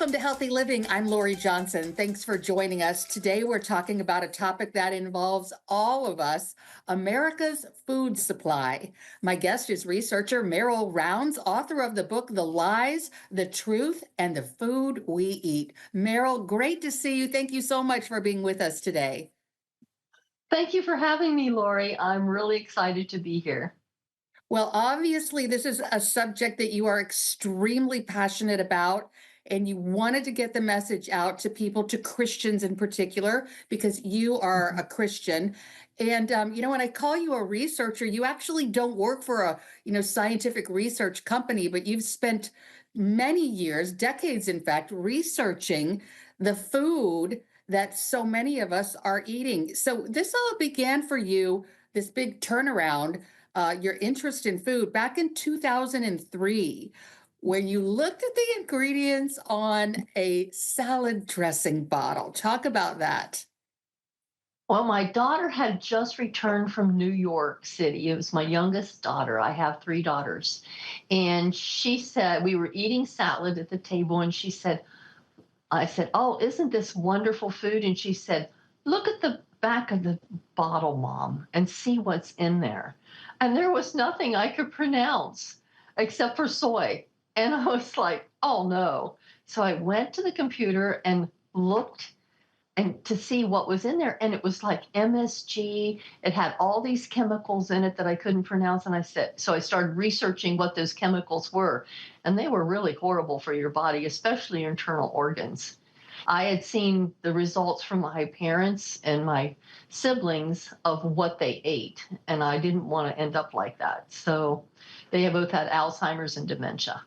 Welcome to Healthy Living. I'm Lori Johnson. Thanks for joining us. Today, we're talking about a topic that involves all of us, America's food supply. My guest is researcher Merrill Rounds, author of the book, The Lies, the Truth, and the Food We Eat. Merrill, great to see you. Thank you so much for being with us today. Thank you for having me, Lori. I'm really excited to be here. Well, obviously, this is a subject that you are extremely passionate about, and you wanted to get the message out to people, to Christians in particular, because you are Mhm. a Christian. And when I call you a researcher, you actually don't work for a scientific research company, but you've spent many years, decades, in fact, researching the food that so many of us are eating. So this all began for you, this big turnaround, your interest in food back in 2003 when you looked at the ingredients on a salad dressing bottle. Talk about that. Well, my daughter had just returned from New York City. It was my youngest daughter. I have three daughters. And she said, we were eating salad at the table, and I said, "Oh, isn't this wonderful food?" And she said, "Look at the back of the bottle, Mom, and see what's in there." And there was nothing I could pronounce except for soy. And I was like, "Oh no." So I went to the computer and looked and to see what was in there, and it was like MSG. It had all these chemicals in it that I couldn't pronounce, and I started researching what those chemicals were, and they were really horrible for your body, especially your internal organs. I had seen the results from my parents and my siblings of what they ate, and I didn't want to end up like that. So they both had Alzheimer's and dementia.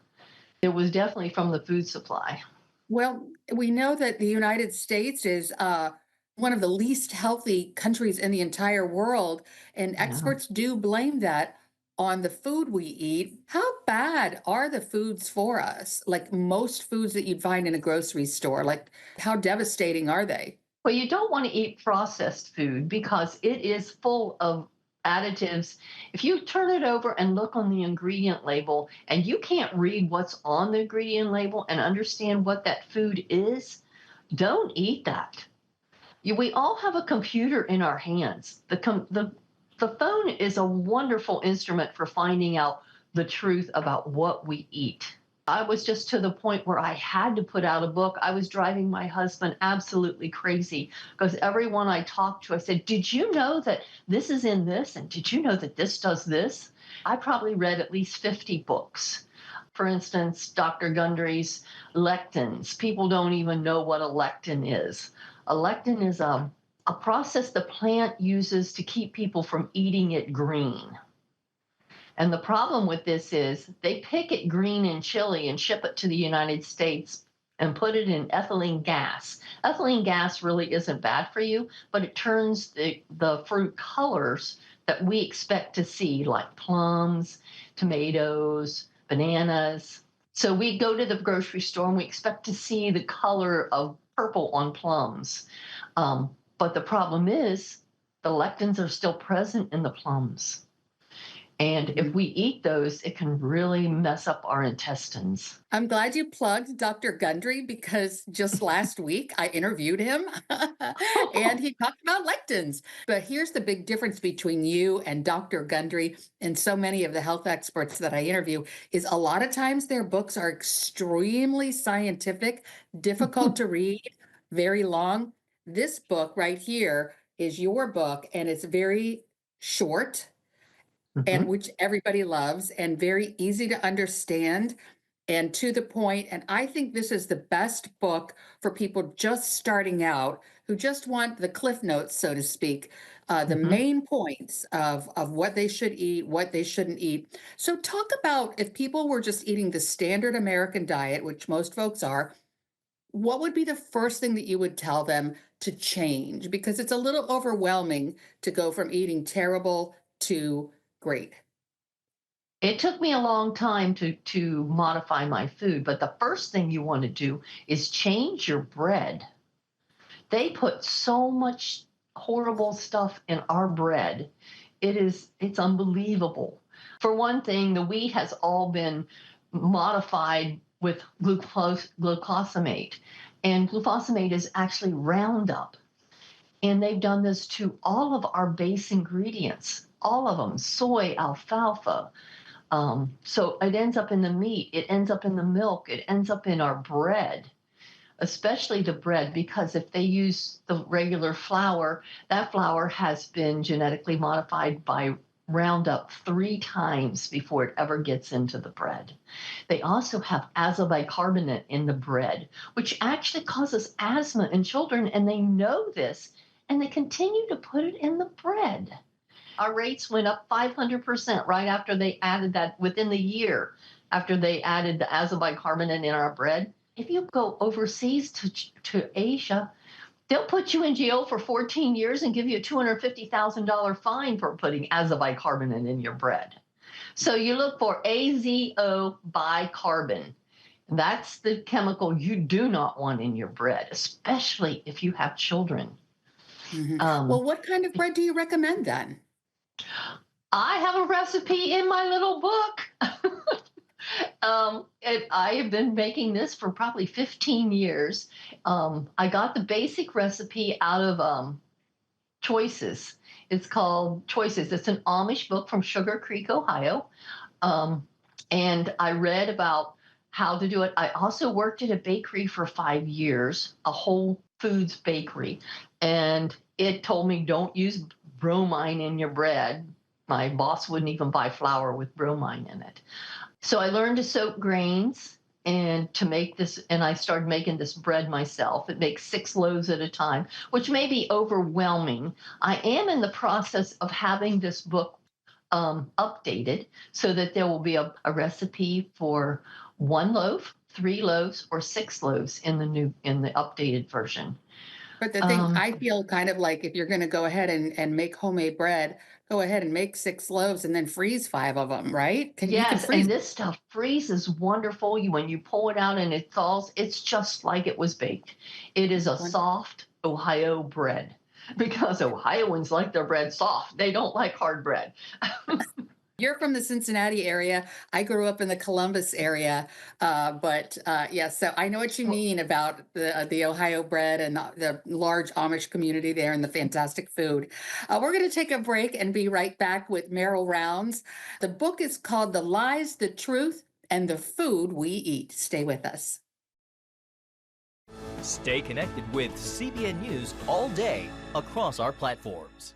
It was definitely from the food supply. Well, we know that the United States is one of the least healthy countries in the entire world, and Yeah. experts do blame that on the food we eat. How bad are the foods for us? Like most foods that you'd find in a grocery store, like how devastating are they? Well, you don't want to eat processed food because it is full of additives. If you turn it over and look on the ingredient label and you can't read what's on the ingredient label and understand what that food is, don't eat that. We all have a computer in our hands. The phone is a wonderful instrument for finding out the truth about what we eat. I was just to the point where I had to put out a book. I was driving my husband absolutely crazy because everyone I talked to, I said, "Did you know that this is in this? And did you know that this does this?" I probably read at least 50 books. For instance, Dr. Gundry's Lectins. People don't even know what a lectin is. A lectin is a process the plant uses to keep people from eating it green. And the problem with this is they pick it green in Chile and ship it to the United States and put it in ethylene gas. Ethylene gas really isn't bad for you, but it turns the fruit colors that we expect to see, like plums, tomatoes, bananas. So we go to the grocery store and we expect to see the color of purple on plums. But the problem is the lectins are still present in the plums. And if we eat those, it can really mess up our intestines. I'm glad you plugged Dr. Gundry because just last week I interviewed him and he talked about lectins. But here's the big difference between you and Dr. Gundry and so many of the health experts that I interview is a lot of times their books are extremely scientific, difficult to read, very long. This book right here is your book and it's very short and Mhm. which everybody loves and very easy to understand and to the point. And I think this is the best book for people just starting out who just want the cliff notes, so to speak, the Mhm. main points of what they should eat, what they shouldn't eat. So, talk about if people were just eating the standard American diet, which most folks are, what would be the first thing that you would tell them to change? Because it's a little overwhelming to go from eating terrible to great. It took me a long time to modify my food, but the first thing you want to do is change your bread. They put so much horrible stuff in our bread. It's unbelievable. For one thing, the wheat has all been modified with glucosamate. And glufosamate is actually Roundup. And they've done this to all of our base ingredients, all of them, soy, alfalfa. So it ends up in the meat, it ends up in the milk, it ends up in our bread, especially the bread, because if they use the regular flour, that flour has been genetically modified by Roundup 3 times before it ever gets into the bread. They also have azobicarbonate in the bread, which actually causes asthma in children, and they know this, and they continue to put it in the bread. Our rates went up 500% right after they added that, within the year after they added the azobicarbonate in our bread. If you go overseas to Asia, they'll put you in jail for 14 years and give you a $250,000 fine for putting azobicarbonate in your bread. So you look for azo bicarbon. That's the chemical you do not want in your bread, especially if you have children. Well, what kind of bread do you recommend then? I have a recipe in my little book. I have been making this for probably 15 years. I got the basic recipe out of Choices. It's called Choices. It's an Amish book from Sugar Creek, Ohio. Um, and I read about how to do it. I also worked at a bakery for 5 years, a Whole Foods bakery. And it told me don't use bromine in your bread. My boss wouldn't even buy flour with bromine in it. So I learned to soak grains and to make this, and I started making this bread myself. It makes 6 loaves at a time, which may be overwhelming. I am in the process of having this book updated so that there will be a recipe for 1 loaf, 3 loaves, or 6 loaves in the updated version. But the thing Um, I feel kind of like if you're going to go ahead and make homemade bread, go ahead and make 6 loaves and then freeze 5 of them, right? You can Yes, freeze. and this stuff freezes wonderful. When you pull it out and it thaws, it's just like it was baked. It is a One. soft Ohio bread because Ohioans like their bread soft. They don't like hard bread. You're from the Cincinnati area. I grew up in the Columbus area, but yeah, so I know what you Well, mean about the Ohio bread and the large Amish community there and the fantastic food. We're going to take a break and be right back with Merrill Rounds. The book is called "The Lies, the Truth, and the Food We Eat." Stay with us. Stay connected with CBN News all day across our platforms.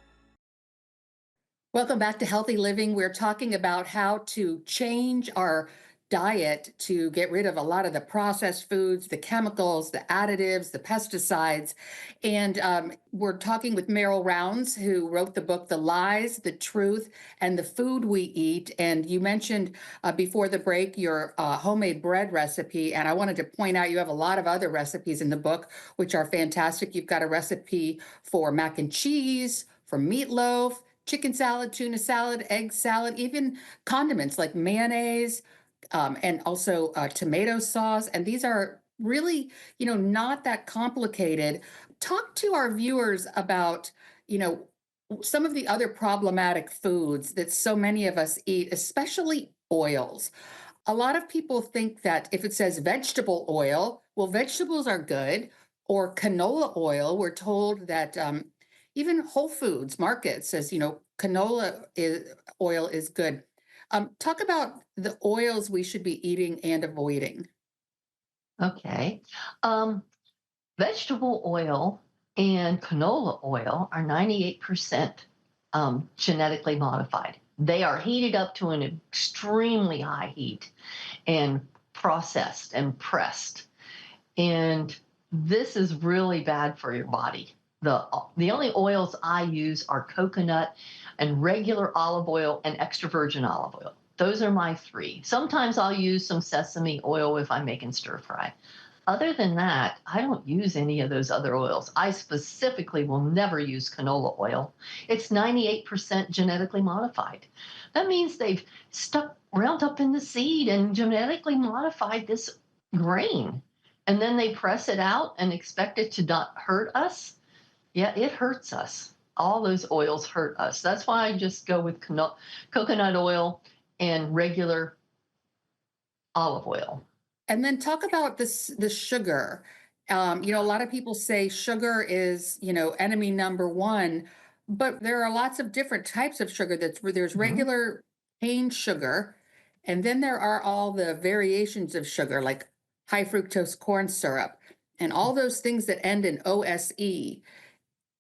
Welcome back to Healthy Living. We're talking about how to change our diet to get rid of a lot of the processed foods, the chemicals, the additives, the pesticides. And we're talking with Merrill Rounds, who wrote the book, The Lies, the Truth, and the Food We Eat. And you mentioned before the break your homemade bread recipe. And I wanted to point out you have a lot of other recipes in the book, which are fantastic. You've got a recipe for mac and cheese, for meatloaf, chicken salad, tuna salad, egg salad, even condiments like mayonnaise, and also tomato sauce. And these are really, not that complicated. Talk to our viewers about, you know, some of the other problematic foods that so many of us eat, especially oils. A lot of people think that if it says vegetable oil, well, vegetables are good, or canola oil. We're told that even Whole Foods Market says, oil is good. Talk about the oils we should be eating and avoiding. okay. Um, Vegetable oil and canola oil are 98% genetically modified. They are heated up to an extremely high heat and processed and pressed. And this is really bad for your body. The only oils I use are coconut and regular olive oil and extra virgin olive oil. Those are my 3. Sometimes I'll use some sesame oil if I'm making stir fry. Other than that, I don't use any of those other oils. I specifically will never use canola oil. It's 98% genetically modified. That means they've stuck Roundup in the seed and genetically modified this grain. And then they press it out and expect it to not hurt us. Yeah, it hurts us. All those oils hurt us. That's why I just go with coconut oil and regular olive oil. And then talk about this the sugar. A lot of people say sugar is, enemy number one, but there are lots of different types of sugar. That's where there's Mhm. regular cane sugar, and then there are all the variations of sugar, like high fructose corn syrup, and all those things that end in OSE.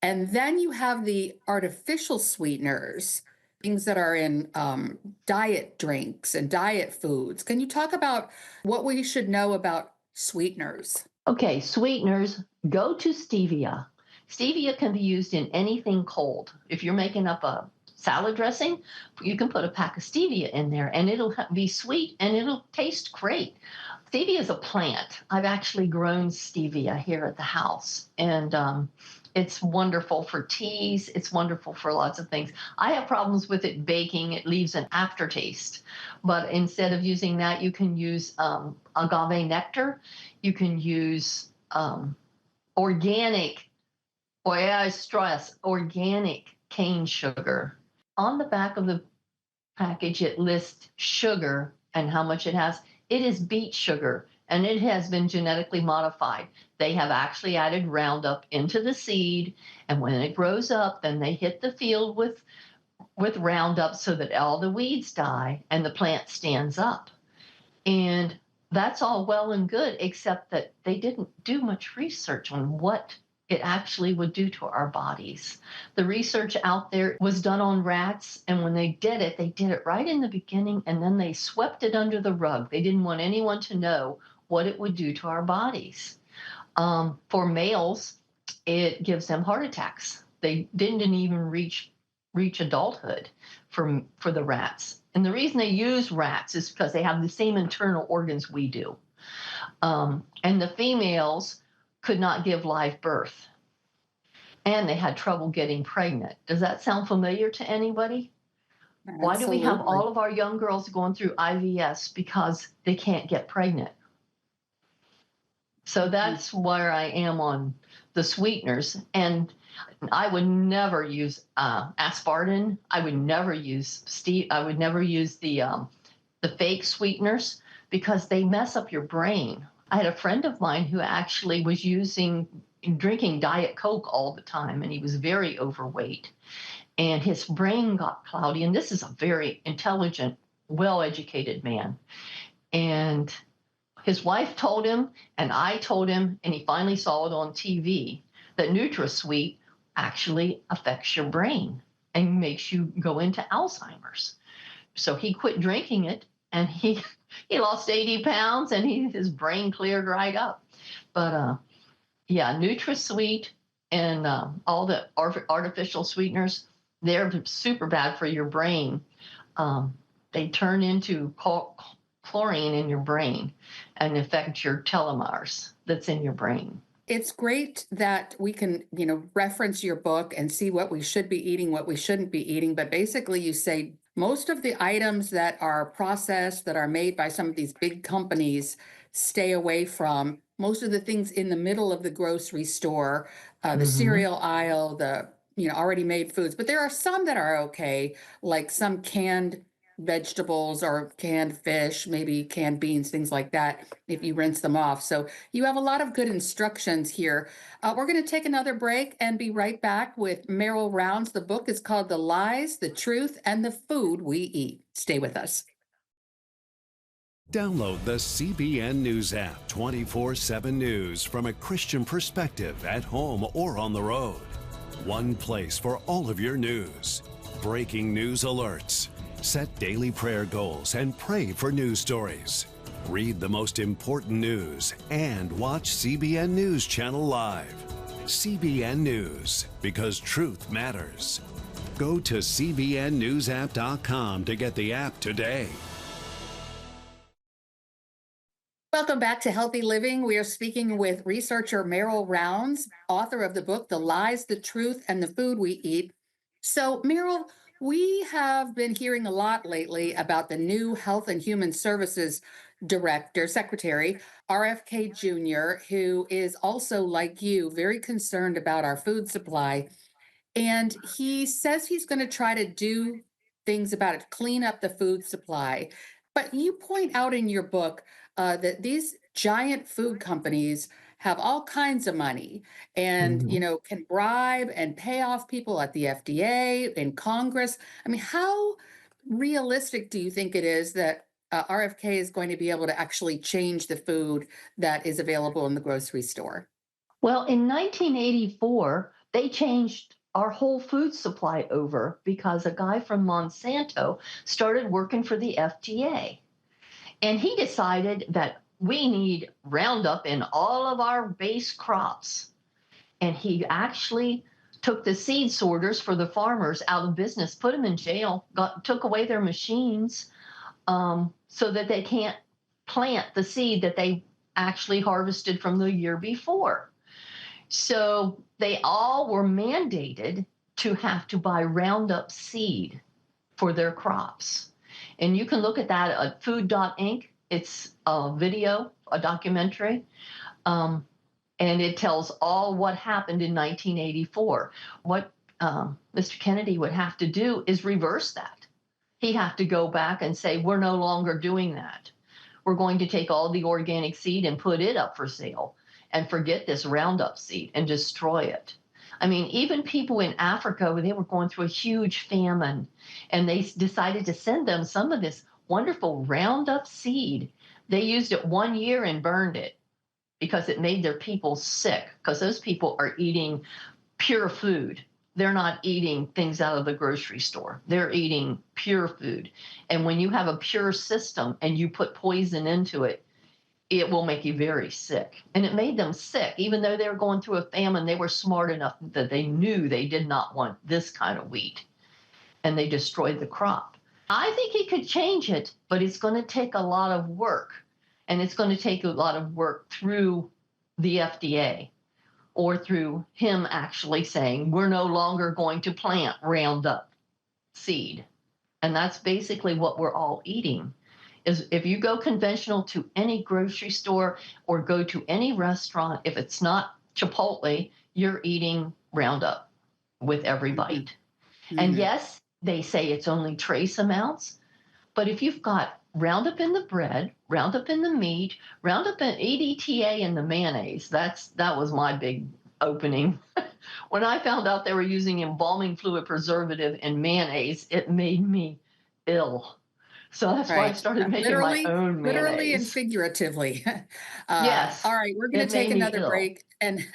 And then you have the artificial sweeteners, things that are in diet drinks and diet foods. Can you talk about what we should know about sweeteners? Okay, sweeteners, go to stevia. Stevia can be used in anything cold. If you're making up a salad dressing, you can put a pack of stevia in there and it'll be sweet and it'll taste great. Stevia is a plant. I've actually grown stevia here at the house, and it's wonderful for teas. It's wonderful for lots of things. I have problems with it baking, it leaves an aftertaste. But instead of using that, you can use agave nectar. You can use organic, or I stress, organic cane sugar. On the back of the package, it lists sugar and how much it has. It is beet sugar and it has been genetically modified. They have actually added Roundup into the seed, and when it grows up, then they hit the field with Roundup so that all the weeds die and the plant stands up. And that's all well and good, except that they didn't do much research on what it actually would do to our bodies. The research out there was done on rats, and when they did it right in the beginning, and then they swept it under the rug. They didn't want anyone to know what it would do to our bodies. For males, it gives them heart attacks. They didn't even reach adulthood for the rats. And the reason they use rats is because they have the same internal organs we do. And the females could not give live birth, and they had trouble getting pregnant. Does that sound familiar to anybody? Why do we have Absolutely. all of our young girls going through IVS? Because they can't get pregnant. So Mhm. that's where I am on the sweeteners. And I would never use aspartame. I would never use I would never use the fake sweeteners because they mess up your brain. I had a friend of mine who actually was drinking Diet Coke all the time, and he was very overweight, and his brain got cloudy. And this is a very intelligent, well-educated man. And his wife told him, and I told him, and he finally saw it on TV, that NutraSweet actually affects your brain and makes you go into Alzheimer's. So he quit drinking it, and he lost 80 pounds, and his brain cleared right up. But yeah, NutraSweet and all the artificial sweeteners, they're super bad for your brain. Um, they turn into chlorine in your brain and affect your telomeres that's in your brain. It's great that we can, reference your book and see what we should be eating, what we shouldn't be eating. But basically, you say most of the items that are processed, that are made by some of these big companies, stay away from. Most of the things in the middle of the grocery store, the Mm-hmm. cereal aisle, the already made foods. But there are some that are okay, like some canned vegetables or canned fish, maybe canned beans, things like that, if you rinse them off. So you have a lot of good instructions here. We're going to take another break and be right back with Merrill Rounds. The book is called The Lies, the Truth, and the Food We Eat. Stay with us. Download the CBN News app 24/7 news from a Christian perspective at home or on the road. One place for all of your news. Breaking news alerts. Set daily prayer goals and pray for news stories. Read the most important news and watch CBN News Channel live. CBN News, because truth matters. Go to cbnnewsapp.com to get the app today. Welcome back to Healthy Living. We are speaking with researcher Merrill Rounds, author of the book, The Lies, the Truth, and the Food We Eat. So, Merrill, we have been hearing a lot lately about the new Health and Human Services Secretary, RFK Jr., who is also, like you, very concerned about our food supply. And he says he's going to try to do things about it, clean up the food supply. But you point out in your book that these giant food companies have all kinds of money and, Mhm. can bribe and pay off people at the FDA in Congress. I mean, how realistic do you think it is that RFK is going to be able to actually change the food that is available in the grocery store? Well, in 1984, they changed our whole food supply over because a guy from Monsanto started working for the FDA. And he decided that we need Roundup in all of our base crops. And he actually took the seed sorters for the farmers out of business, put them in jail, took away their machines, so that they can't plant the seed that they actually harvested from the year before. So they all were mandated to have to buy Roundup seed for their crops. And you can look at that at food.inc. It's a video, a documentary, and it tells all what happened in 1984. What Mr. Kennedy would have to do is reverse that. He'd have to go back and say, we're no longer doing that. We're going to take all the organic seed and put it up for sale and forget this Roundup seed and destroy it. I mean, even people in Africa, they were going through a huge famine, and they decided to send them some of this wonderful Roundup seed. They used it 1 year and burned it because it made their people sick, because those people are eating pure food. They're not eating things out of the grocery store. They're eating pure food. And when you have a pure system and you put poison into it, it will make you very sick. And it made them sick. Even though they were going through a famine, they were smart enough that they knew they did not want this kind of wheat. And they destroyed the crop. I think he could change it, but it's going to take a lot of work. And it's going to take a lot of work through the FDA or through him actually saying, we're no longer going to plant Roundup seed. And that's basically what we're all eating. Is if you go conventional to any grocery store or go to any restaurant, if it's not Chipotle, you're eating Roundup with every bite. And Mhm. yes, they say it's only trace amounts, but if you've got Roundup in the bread, Roundup in the meat, Roundup in EDTA in the mayonnaise, that was my big opening. When I found out they were using embalming fluid preservative in mayonnaise, it made me ill. So that's why I Right. started making my Literally, own literally and mayonnaise. figuratively. Yes, All right, we're going it to take made me another ill. break and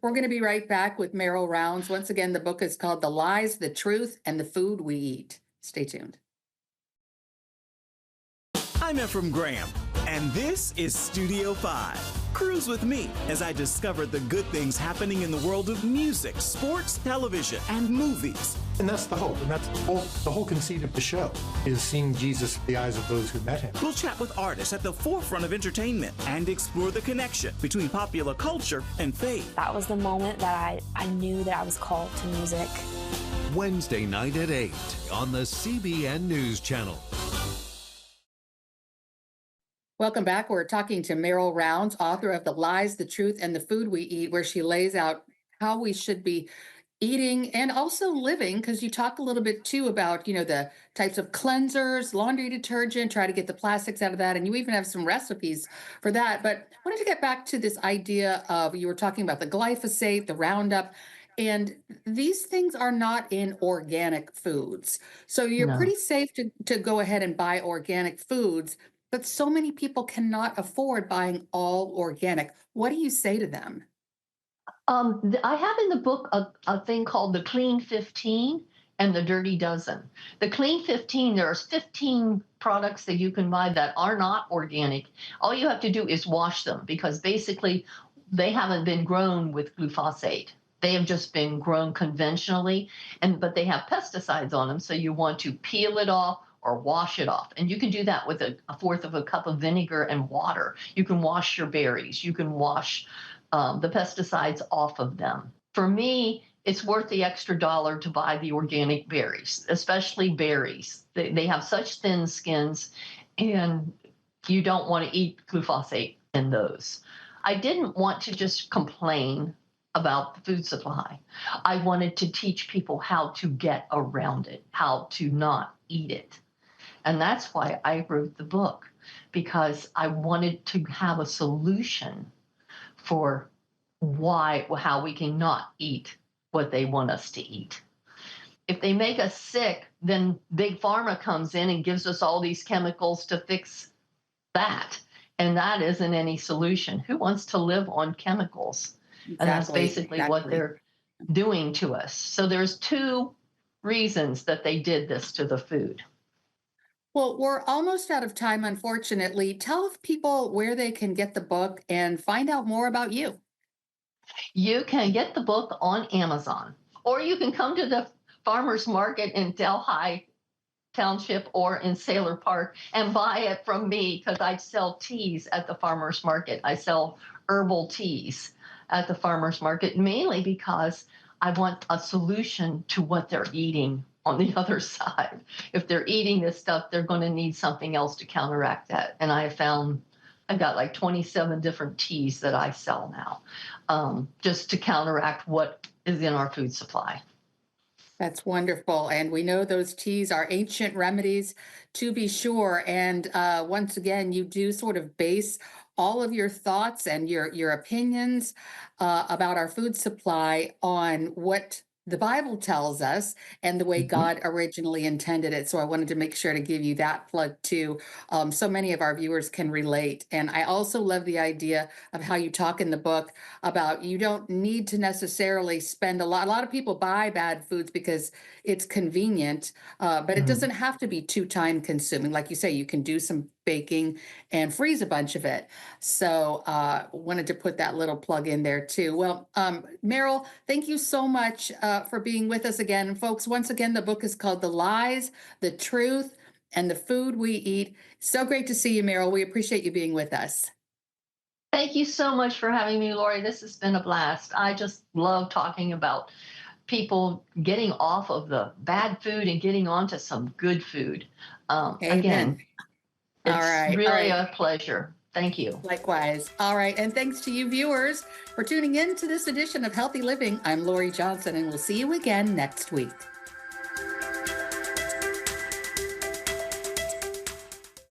we're going to be right back with Merrill Rounds. Once again, the book is called The Lies, the Truth, and the Food We Eat. Stay tuned. I'm Ephraim Graham, and this is Studio 5. Cruise with me as I discover the good things happening in the world of music, sports, television, and movies. And that's the hope, and that's the whole conceit of the show, is seeing Jesus through the eyes of those who met him. We'll chat with artists at the forefront of entertainment and explore the connection between popular culture and faith. That was the moment that I knew that I was called to music. Wednesday night at 8 on the CBN News Channel. Welcome back. We're talking to Merrill Rounds, author of The Lies, the Truth, and the Food We Eat, where she lays out how we should be eating and also living, because you talk a little bit too about, the types of cleansers, laundry detergent, try to get the plastics out of that. And you even have some recipes for that. But I wanted to get back to this idea of, you were talking about the glyphosate, the Roundup, and these things are not in organic foods. So you're No. pretty safe to go ahead and buy organic foods. But so many people cannot afford buying all organic. What do you say to them? I have in the book a thing called the Clean 15 and the Dirty Dozen. The Clean 15, there's 15 products that you can buy that are not organic. All you have to do is wash them, because basically they haven't been grown with glyphosate. They have just been grown conventionally, but they have pesticides on them. So you want to peel it off or wash it off. And you can do that with a fourth of a cup of vinegar and water. You can wash your berries. You can wash the pesticides off of them. For me, it's worth the extra dollar to buy the organic berries, especially berries. They have such thin skins, and you don't want to eat glyphosate in those. I didn't want to just complain about the food supply. I wanted to teach people how to get around it, how to not eat it. And that's why I wrote the book, because I wanted to have a solution for how we can not eat what they want us to eat. If they make us sick, then Big Pharma comes in and gives us all these chemicals to fix that. And that isn't any solution. Who wants to live on chemicals? And that's basically what they're doing to us. So there's two reasons that they did this to the food. Well, we're almost out of time, unfortunately. Tell people where they can get the book and find out more about you. You can get the book on Amazon, or you can come to the farmers market in Delhi Township or in Sailor Park and buy it from me, because I sell teas at the farmers market. I sell herbal teas at the farmers market, mainly because I want a solution to what they're eating on the other side. If they're eating this stuff, they're going to need something else to counteract that. And I've got like 27 different teas that I sell now, just to counteract what is in our food supply. That's wonderful. And we know those teas are ancient remedies, to be sure. And once again, you do sort of base all of your thoughts and your opinions about our food supply on what the Bible tells us and the way God originally intended it. So I wanted to make sure to give you that plug too. So many of our viewers can relate. And I also love the idea of how you talk in the book about you don't need to necessarily spend a lot. A lot of people buy bad foods because it's convenient, but it doesn't have to be too time consuming. Like you say, you can do some baking and freeze a bunch of it. So wanted to put that little plug in there too. Well, Merrill, thank you so much for being with us again. And folks, once again, the book is called The Lies, the Truth, and the Food We Eat. So great to see you, Merrill. We appreciate you being with us. Thank you so much for having me, Lori. This has been a blast. I just love talking about people getting off of the bad food and getting onto some good food. Again, it's really a pleasure. Thank you. Likewise. All right. And thanks to you viewers for tuning in to this edition of Healthy Living. I'm Lori Johnson, and we'll see you again next week.